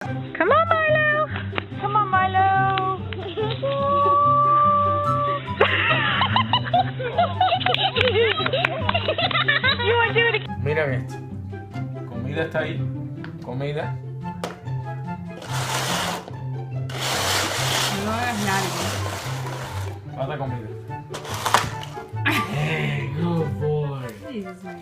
Come on, Milo. Come on, Milo. You want to do it again? Miren esto. Comida está ahí. Comida. No hagas largo. Falta comida. Hey, good boy. Jesus, man.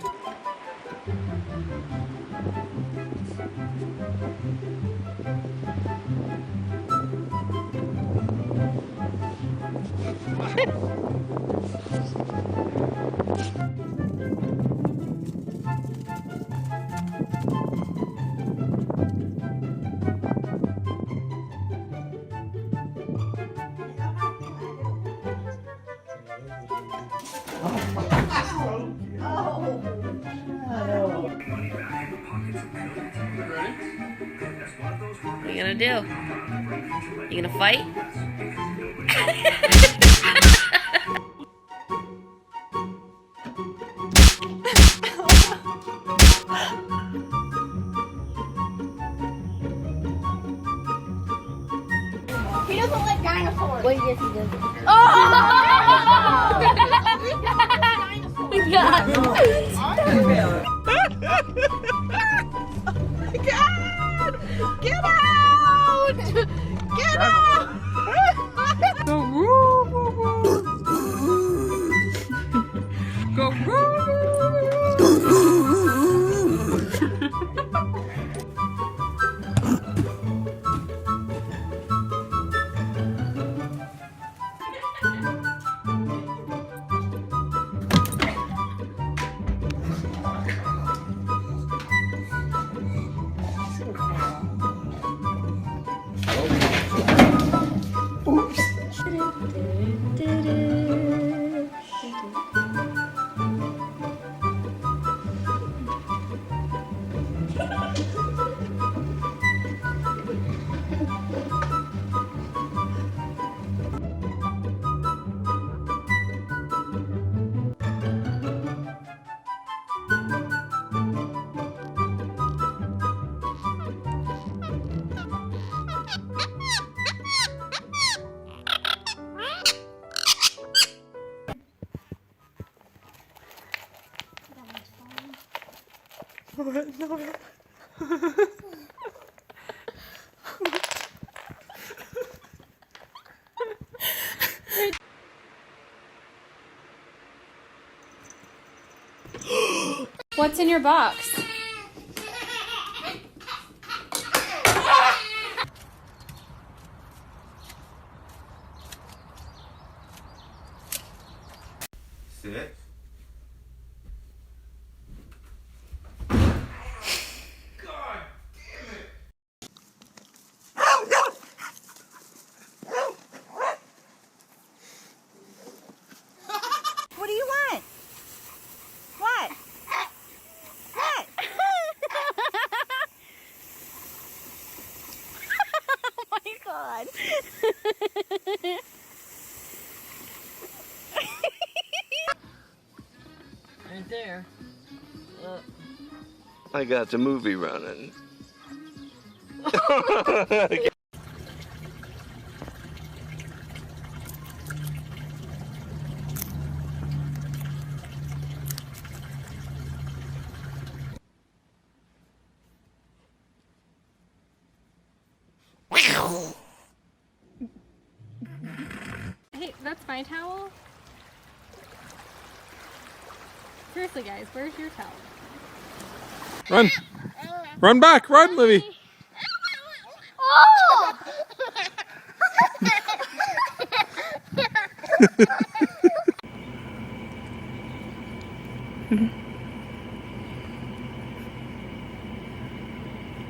What are you gonna do? You gonna fight? He doesn't like dinosaurs. Wait, yes he does. Get out! Get out! Go woo woo woo! Go woo! What's in your box? Sit. What do you want? What? What? Oh my God. Right there. I got the movie running. Hey, that's my towel. Seriously, guys, where's your towel? Run! Run back! Run, Livy! Oh!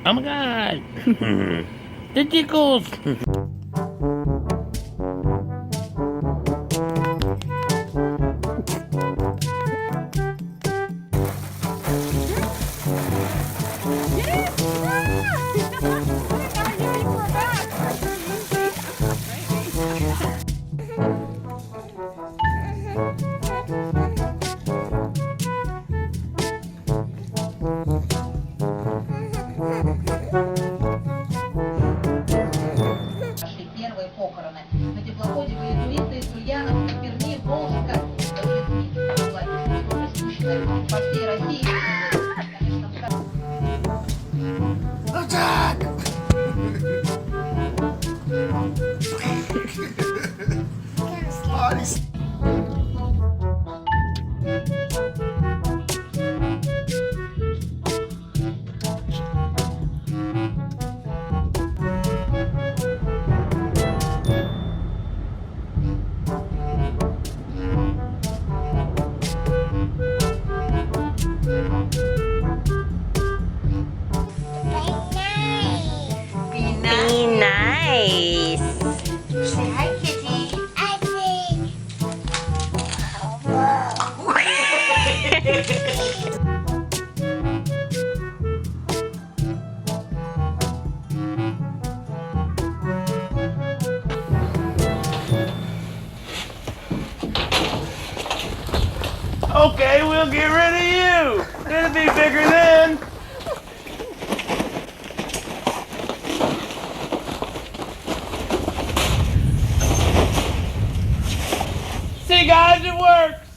Oh my god! The tickles! Nice. Say hi, kitty. Okay, we'll get rid of you. It'll be bigger then. See, guys, it worked.